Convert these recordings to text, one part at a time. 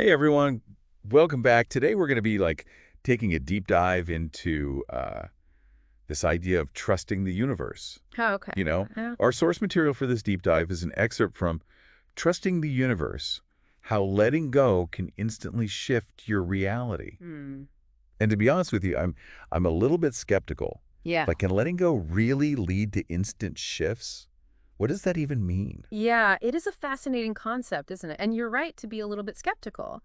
Hey everyone, welcome back. Today we're going to be taking a deep dive into this idea of trusting the universe. Oh, okay. You know, Yeah. our source material for this deep dive is an excerpt from Trusting the Universe, How Letting Go Can Instantly Shift Your Reality. Hmm. And to be honest with you, I'm a little bit skeptical. Yeah. Can letting go really lead to instant shifts? What does that even mean? Yeah, it is a fascinating concept, isn't it? And you're right to be a little bit skeptical.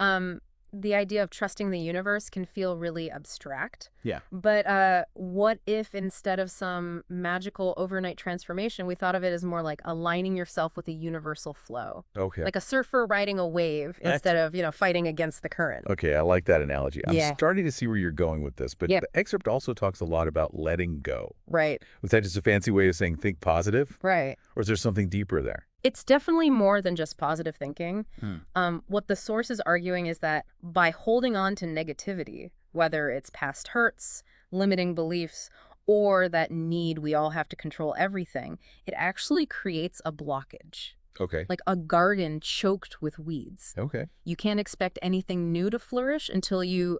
Um, the idea of trusting the universe can feel really abstract. Yeah. But what if instead of some magical overnight transformation, we thought of it as more like aligning yourself with a universal flow, Okay. like a surfer riding a wave That's instead of, fighting against the current. Okay, I like that analogy. I'm Yeah. starting to see where you're going with this, but Yeah. the excerpt also talks a lot about letting go. Right. Was that just a fancy way of saying think positive? Right. Or is there something deeper there? It's definitely more than just positive thinking. Hmm. What the source is arguing is that by holding on to negativity, whether it's past hurts, limiting beliefs, or that need we all have to control everything, it actually creates a blockage, Okay. like a garden choked with weeds. Okay. You can't expect anything new to flourish until you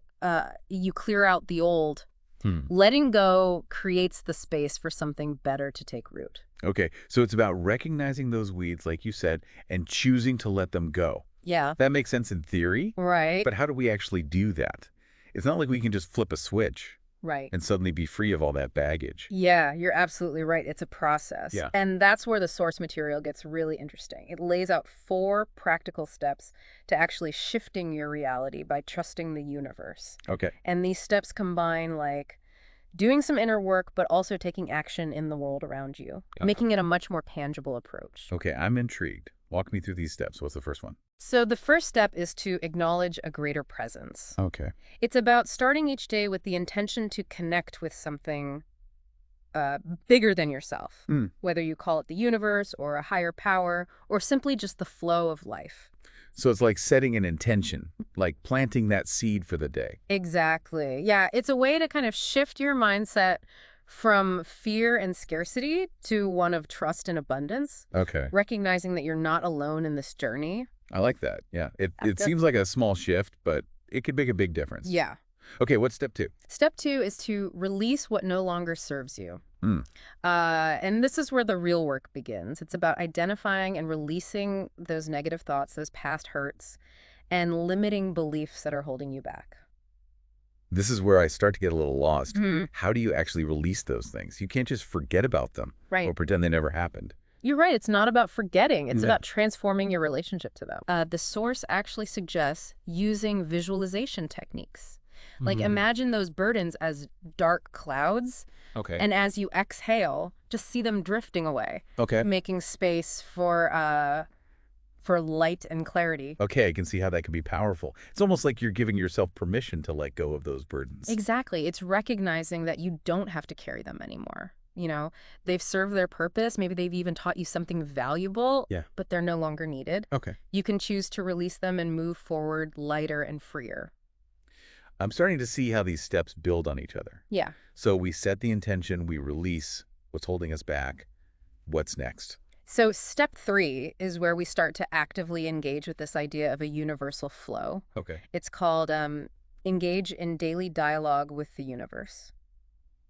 clear out the old. Hmm. Letting go creates the space for something better to take root. Okay, so it's about recognizing those weeds, like you said, and choosing to let them go. Yeah. That makes sense in theory, Right. but how do we actually do that? It's not like we can just flip a switch Right. and suddenly be free of all that baggage. Yeah, you're absolutely right. It's a process. Yeah. And that's where the source material gets really interesting. It lays out 4 practical steps to actually shifting your reality by trusting the universe. Okay. And these steps combine like doing some inner work, but also taking action in the world around you, making it a much more tangible approach. Okay, I'm intrigued. Walk me through these steps. What's the first one? So the first step is to acknowledge a greater presence. Okay. It's about starting each day with the intention to connect with something bigger than yourself, Hmm. whether you call it the universe or a higher power or simply just the flow of life. So it's like setting an intention, like planting that seed for the day. Exactly. Yeah, it's a way to kind of shift your mindset from fear and scarcity to one of trust and abundance, Okay. recognizing that you're not alone in this journey. I like that. Yeah. It That's- seems like a small shift, but it could make a big difference. Yeah. Okay, what's step 2? Step 2 is to release what no longer serves you. Hmm. And this is where the real work begins. It's about identifying and releasing those negative thoughts, those past hurts, and limiting beliefs that are holding you back. This is where I start to get a little lost. Mhm. How do you actually release those things? You can't just forget about them Right. or pretend they never happened. You're right. It's not about forgetting. It's Yeah. about transforming your relationship to them. The source actually suggests using visualization techniques. Like imagine those burdens as dark clouds, Okay. and as you exhale, just see them drifting away, Okay. making space for light and clarity. Okay, I can see how that can be powerful. It's almost like you're giving yourself permission to let go of those burdens. Exactly. It's recognizing that you don't have to carry them anymore. They've served their purpose. Maybe they've even taught you something valuable, Yeah. but they're no longer needed. Okay. You can choose to release them and move forward lighter and freer. I'm starting to see how these steps build on each other. Yeah. So we set the intention, we release what's holding us back. What's next? So step 3 is where we start to actively engage with this idea of a universal flow. Okay. It's called engage in daily dialogue with the universe.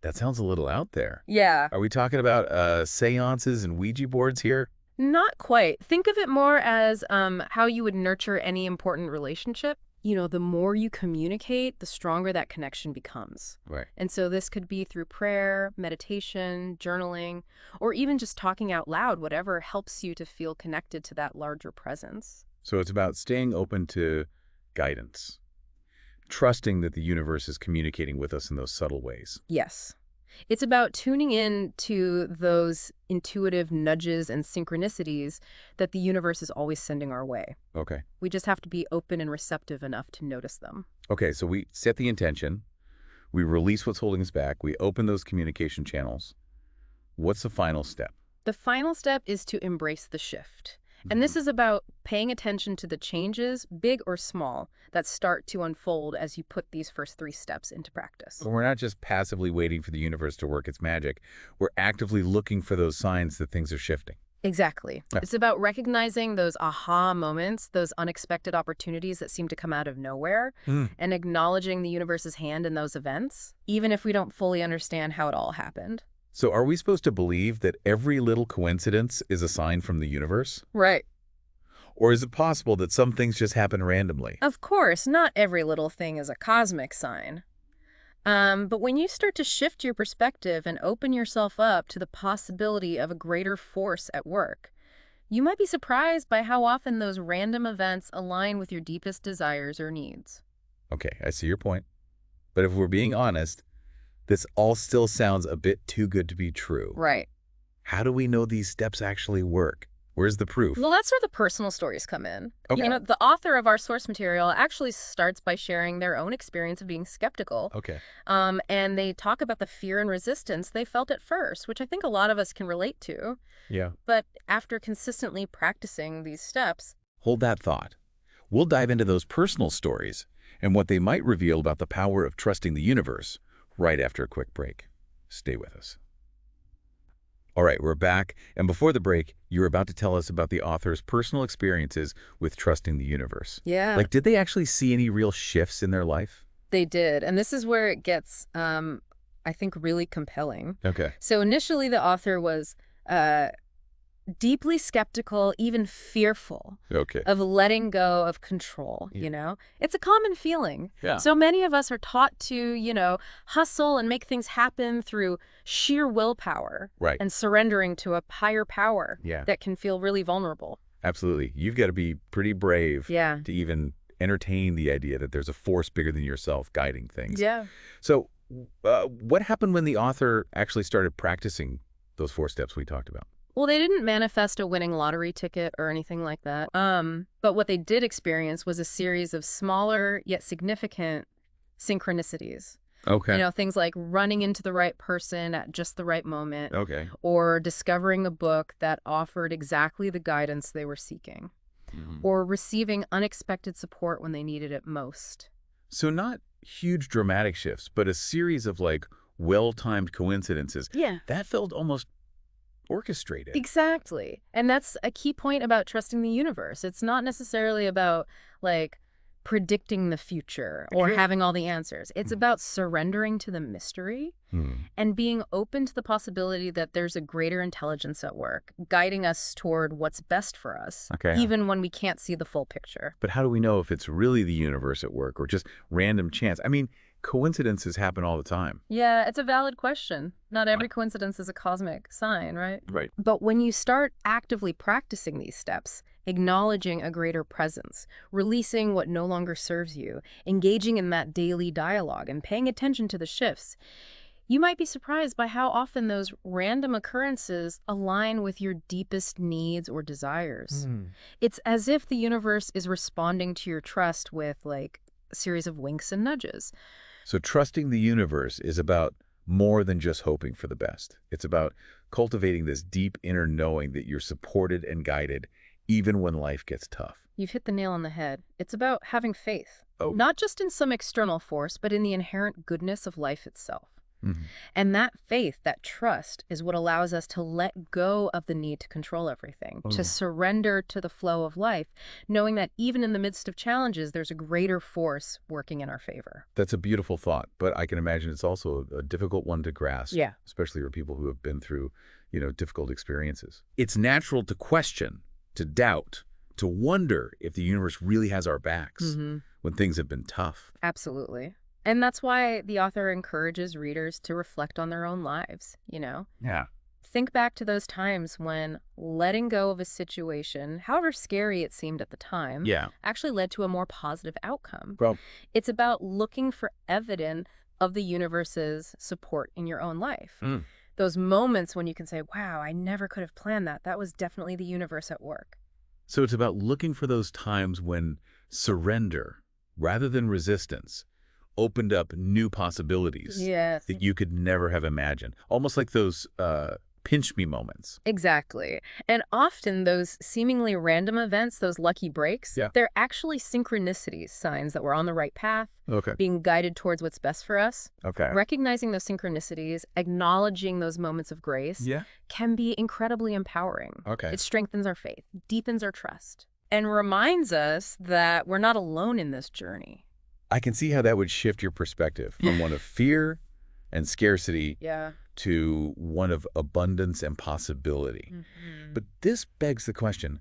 That sounds a little out there. Yeah. Are we talking about seances and Ouija boards here? Not quite. Think of it more as how you would nurture any important relationship. The more you communicate, the stronger that connection becomes. Right. And so this could be through prayer, meditation, journaling, or even just talking out loud, whatever helps you to feel connected to that larger presence. So it's about staying open to guidance, trusting that the universe is communicating with us in those subtle ways. Yes. It's about tuning in to those intuitive nudges and synchronicities that the universe is always sending our way. Okay. We just have to be open and receptive enough to notice them. Okay, so we set the intention, we release what's holding us back, we open those communication channels. What's the final step? The final step is to embrace the shift. And this is about paying attention to the changes, big or small, that start to unfold as you put these first 3 steps into practice. We're not just passively waiting for the universe to work its magic. We're actively looking for those signs that things are shifting. Exactly. Yeah. It's about recognizing those aha moments, those unexpected opportunities that seem to come out of nowhere, Hmm. and acknowledging the universe's hand in those events, even if we don't fully understand how it all happened. So are we supposed to believe that every little coincidence is a sign from the universe? Right. Or is it possible that some things just happen randomly? Of course, not every little thing is a cosmic sign. But when you start to shift your perspective and open yourself up to the possibility of a greater force at work, you might be surprised by how often those random events align with your deepest desires or needs. Okay, I see your point. But if we're being honest, this all still sounds a bit too good to be true. Right. How do we know these steps actually work? Where's the proof? Well, that's where the personal stories come in. Okay. You know, the author of our source material actually starts by sharing their own experience of being skeptical. Okay. And they talk about the fear and resistance they felt at first, which I think a lot of us can relate to. Yeah. But after consistently practicing these steps, Hold that thought. We'll dive into those personal stories and what they might reveal about the power of trusting the universe right after a quick break. Stay with us. All right, we're back. And before the break, you were about to tell us about the author's personal experiences with trusting the universe. yeah, Like, did they actually see any real shifts in their life? they did. And this is where it gets, I think, really compelling. Okay. So initially, the author was uh, deeply skeptical, even fearful Okay. of letting go of control, Yeah. you know? It's a common feeling. Yeah. So many of us are taught to, hustle and make things happen through sheer willpower Right. and surrendering to a higher power Yeah. that can feel really vulnerable. Absolutely. You've got to be pretty brave Yeah. to even entertain the idea that there's a force bigger than yourself guiding things. Yeah. So what happened when the author actually started practicing those 4 steps we talked about? Well, they didn't manifest a winning lottery ticket or anything like that. But what they did experience was a series of smaller yet significant synchronicities. Okay. Things like running into the right person at just the right moment, Okay. or discovering a book that offered exactly the guidance they were seeking, or receiving unexpected support when they needed it most. So not huge dramatic shifts, but a series of well-timed coincidences. Yeah. That felt almost orchestrated. Exactly. And that's a key point about trusting the universe. It's not necessarily about, predicting the future or Sure. having all the answers. It's about surrendering to the mystery and being open to the possibility that there's a greater intelligence at work, guiding us toward what's best for us, Okay. even when we can't see the full picture. But how do we know if it's really the universe at work or just random chance? I mean, coincidences happen all the time. Yeah, it's a valid question. Not every coincidence is a cosmic sign, right? Right. But when you start actively practicing these steps, acknowledging a greater presence, releasing what no longer serves you, engaging in that daily dialogue, and paying attention to the shifts, you might be surprised by how often those random occurrences align with your deepest needs or desires. It's as if the universe is responding to your trust with, a series of winks and nudges. So trusting the universe is about more than just hoping for the best. It's about cultivating this deep inner knowing that you're supported and guided even when life gets tough. You've hit the nail on the head. It's about having faith, Oh. not just in some external force, but in the inherent goodness of life itself. Mhm. And that faith, that trust, is what allows us to let go of the need to control everything, Oh. to surrender to the flow of life, knowing that even in the midst of challenges, there's a greater force working in our favor. That's a beautiful thought, but I can imagine it's also a difficult one to grasp, Yeah. especially for people who have been through, difficult experiences. It's natural to question, to doubt, to wonder if the universe really has our backs when things have been tough. Absolutely. And that's why the author encourages readers to reflect on their own lives, Yeah. Think back to those times when letting go of a situation, however scary it seemed at the time, Yeah. actually led to a more positive outcome. Well, It's about looking for evidence of the universe's support in your own life. Those moments when you can say, wow, I never could have planned that. That was definitely the universe at work. so it's about looking for those times when surrender, rather than resistance, opened up new possibilities Yes. that you could never have imagined. Almost like those pinch me moments. Exactly. And often those seemingly random events, those lucky breaks, Yeah. they're actually synchronicities, signs that we're on the right path, Okay. being guided towards what's best for us. Okay. Recognizing those synchronicities, acknowledging those moments of grace, Yeah. can be incredibly empowering. Okay. It strengthens our faith, deepens our trust, and reminds us that we're not alone in this journey. I can see how that would shift your perspective from one of fear and scarcity Yeah. to one of abundance and possibility. But this begs the question,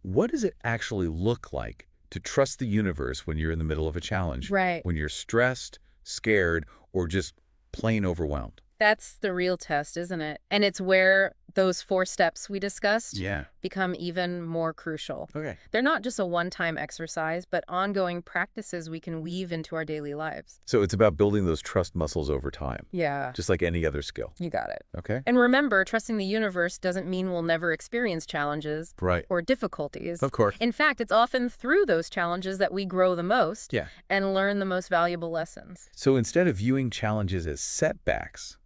what does it actually look like to trust the universe when you're in the middle of a challenge? Right. When you're stressed, scared, or just plain overwhelmed? That's the real test, isn't it? And it's where those 4 steps we discussed Yeah. become even more crucial. Okay. They're not just a one-time exercise, but ongoing practices we can weave into our daily lives. So it's about building those trust muscles over time, Yeah, just like any other skill. you got it. Okay? And remember, trusting the universe doesn't mean we'll never experience challenges Right. or difficulties. Of course. In fact, it's often through those challenges that we grow the most Yeah. and learn the most valuable lessons. So instead of viewing challenges as setbacks,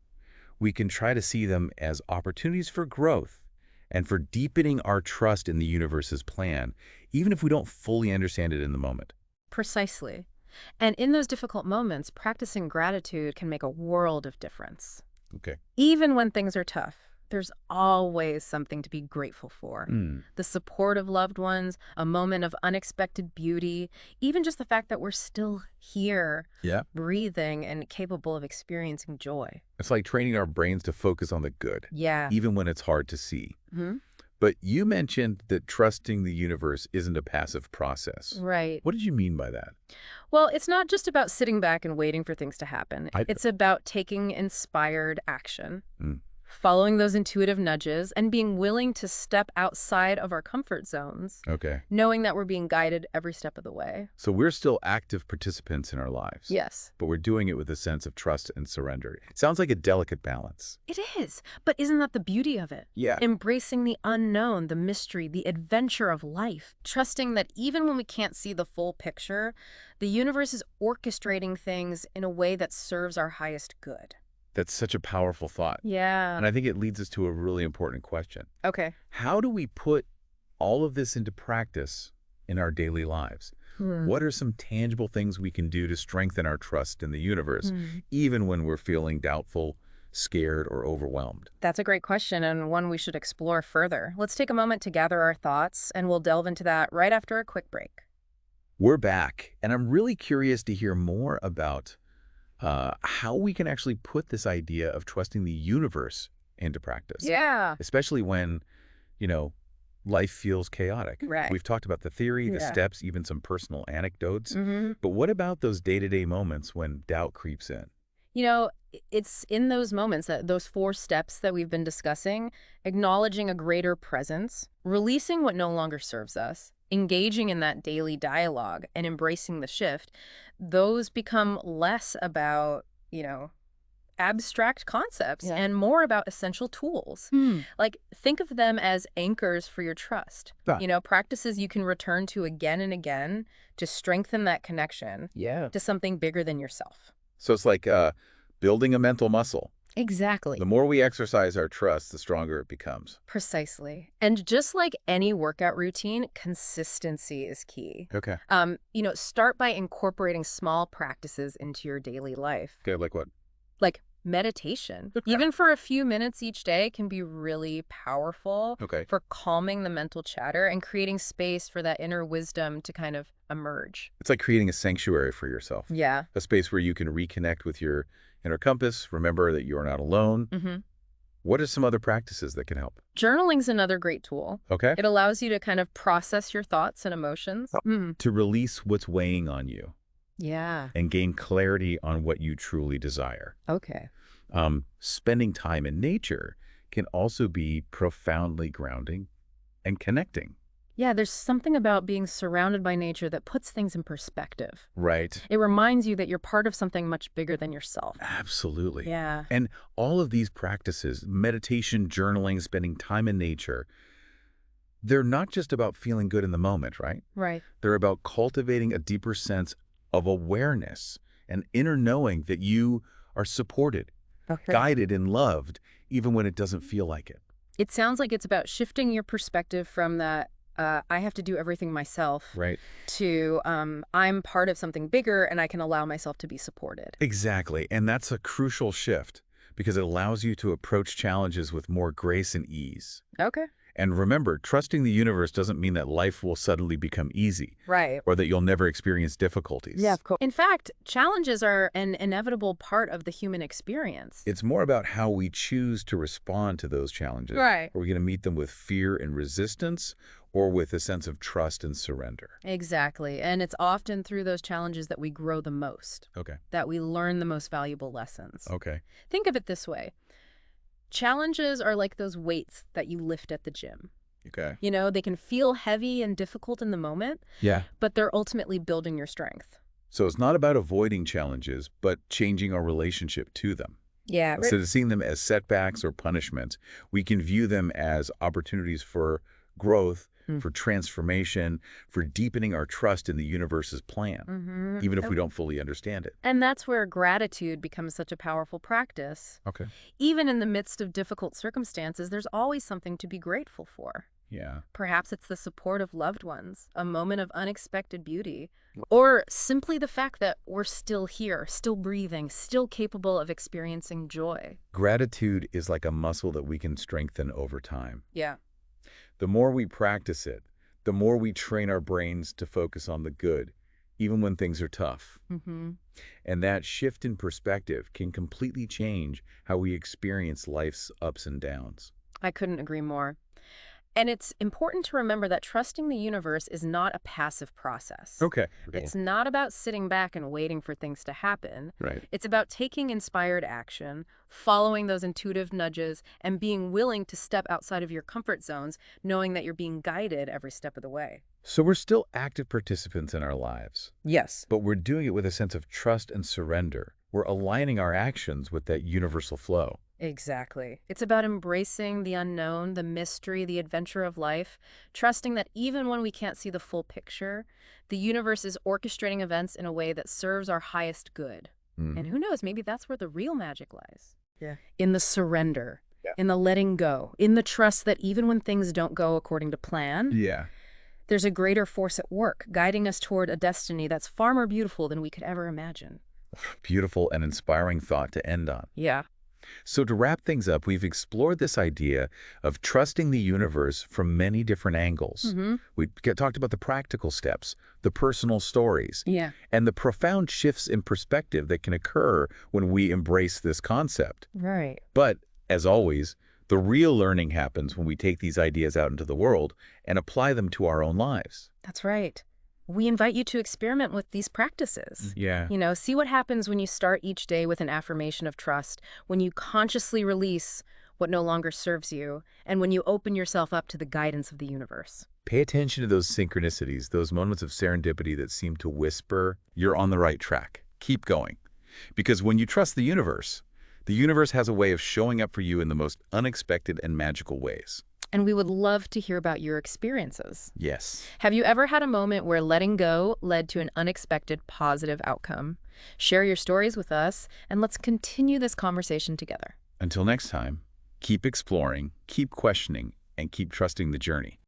we can try to see them as opportunities for growth and for deepening our trust in the universe's plan, even if we don't fully understand it in the moment. Precisely. And in those difficult moments, practicing gratitude can make a world of difference. Okay. Even when things are tough, there's always something to be grateful for. The support of loved ones, a moment of unexpected beauty, even just the fact that we're still here, Yeah. breathing and capable of experiencing joy. It's like training our brains to focus on the good, Yeah. even when it's hard to see. Hmm. But you mentioned that trusting the universe isn't a passive process. Right. What did you mean by that? Well, it's not just about sitting back and waiting for things to happen. I- It's about taking inspired action. Mm. Following those intuitive nudges, and being willing to step outside of our comfort zones, Okay. knowing that we're being guided every step of the way. So we're still active participants in our lives. Yes, But we're doing it with a sense of trust and surrender. It sounds like a delicate balance. it is. But isn't that the beauty of it? Yeah. Embracing the unknown, the mystery, the adventure of life. Trusting that even when we can't see the full picture, the universe is orchestrating things in a way that serves our highest good. That's such a powerful thought. Yeah. And I think it leads us to a really important question. Okay. How do we put all of this into practice in our daily lives? What are some tangible things we can do to strengthen our trust in the universe, even when we're feeling doubtful, scared, or overwhelmed? That's a great question, and one we should explore further. Let's take a moment to gather our thoughts, and we'll delve into that right after a quick break. We're back, and I'm really curious to hear more about how we can actually put this idea of trusting the universe into practice. Yeah. Especially when, life feels chaotic. Right. We've talked about the theory, the Yeah. steps, even some personal anecdotes. Mm-hmm. But what about those day-to-day moments when doubt creeps in? It's in those moments, that those 4 steps that we've been discussing, acknowledging a greater presence, releasing what no longer serves us, engaging in that daily dialogue, and embracing the shift. Those become less about, abstract concepts Yeah. and more about essential tools. Like, think of them as anchors for your trust. Ah. Practices you can return to again and again to strengthen that connection Yeah. to something bigger than yourself. So it's like building a mental muscle. Exactly. The more we exercise our trust, the stronger it becomes. Precisely. And just like any workout routine, consistency is key. Okay. Start by incorporating small practices into your daily life. Okay, like what? Like meditation, even for a few minutes each day, can be really powerful Okay. for calming the mental chatter and creating space for that inner wisdom to kind of emerge. It's like creating a sanctuary for yourself. Yeah. A space where you can reconnect with your inner compass, remember that you are not alone. Hmm. What are some other practices that can help? Journaling's another great tool. Okay. It allows you to kind of process your thoughts and emotions. To release what's weighing on you Yeah. and gain clarity on what you truly desire. Okay. Spending time in nature can also be profoundly grounding and connecting. Yeah, there's something about being surrounded by nature that puts things in perspective. Right. It reminds you that you're part of something much bigger than yourself. Absolutely. Yeah. And all of these practices, meditation, journaling, spending time in nature, they're not just about feeling good in the moment, right? Right. They're about cultivating a deeper sense of awareness and inner knowing that you are supported, Okay. guided, and loved, even when it doesn't feel like it. It sounds like it's about shifting your perspective from that I have to do everything myself Right. to I'm part of something bigger and I can allow myself to be supported. Exactly. And that's a crucial shift because it allows you to approach challenges with more grace and ease. Okay. And remember, trusting the universe doesn't mean that life will suddenly become easy Right. or that you'll never experience difficulties. Yeah, of course. In fact, challenges are an inevitable part of the human experience. It's more about how we choose to respond to those challenges. Right. Are we going to meet them with fear and resistance or with a sense of trust and surrender? Exactly. And it's often through those challenges that we grow the most, Okay. that we learn the most valuable lessons. Okay. Think of it this way. Challenges are like those weights that you lift at the gym. Okay. You know, they can feel heavy and difficult in the moment, Yeah. but they're ultimately building your strength. So it's not about avoiding challenges, but changing our relationship to them. Yeah. Instead of seeing them as setbacks or punishment, we can view them as opportunities for growth, for transformation, for deepening our trust in the universe's plan, even if we don't fully understand it. And that's where gratitude becomes such a powerful practice. Okay. Even in the midst of difficult circumstances, there's always something to be grateful for. Yeah. Perhaps it's the support of loved ones, a moment of unexpected beauty, or simply the fact that we're still here, still breathing, still capable of experiencing joy. Gratitude is like a muscle that we can strengthen over time. Yeah. The more we practice it, the more we train our brains to focus on the good, even when things are tough. And that shift in perspective can completely change how we experience life's ups and downs. I couldn't agree more. And it's important to remember that trusting the universe is not a passive process. Okay. It's not about sitting back and waiting for things to happen. Right. It's about taking inspired action, following those intuitive nudges, and being willing to step outside of your comfort zones, knowing that you're being guided every step of the way. So we're still active participants in our lives, Yes. but we're doing it with a sense of trust and surrender. We're aligning our actions with that universal flow. Exactly. It's about embracing the unknown, the mystery, the adventure of life, trusting that even when we can't see the full picture, the universe is orchestrating events in a way that serves our highest good. And who knows, maybe that's where the real magic lies. Yeah. In the surrender, in the letting go, in the trust that even when things don't go according to plan, Yeah. there's a greater force at work, guiding us toward a destiny that's far more beautiful than we could ever imagine. Beautiful and inspiring thought to end on. Yeah. So to wrap things up, we've explored this idea of trusting the universe from many different angles. We talked about the practical steps, the personal stories, Yeah. and the profound shifts in perspective that can occur when we embrace this concept. Right. But, as always, the real learning happens when we take these ideas out into the world and apply them to our own lives. That's right. We invite you to experiment with these practices. Yeah. You know, see what happens when you start each day with an affirmation of trust, when you consciously release what no longer serves you, and when you open yourself up to the guidance of the universe. Pay attention to those synchronicities, those moments of serendipity that seem to whisper, you're on the right track. Keep going. Because when you trust the universe has a way of showing up for you in the most unexpected and magical ways. And we would love to hear about your experiences. Yes. Have you ever had a moment where letting go led to an unexpected positive outcome? Share your stories with us, and let's continue this conversation together. Until next time, keep exploring, keep questioning, and keep trusting the journey.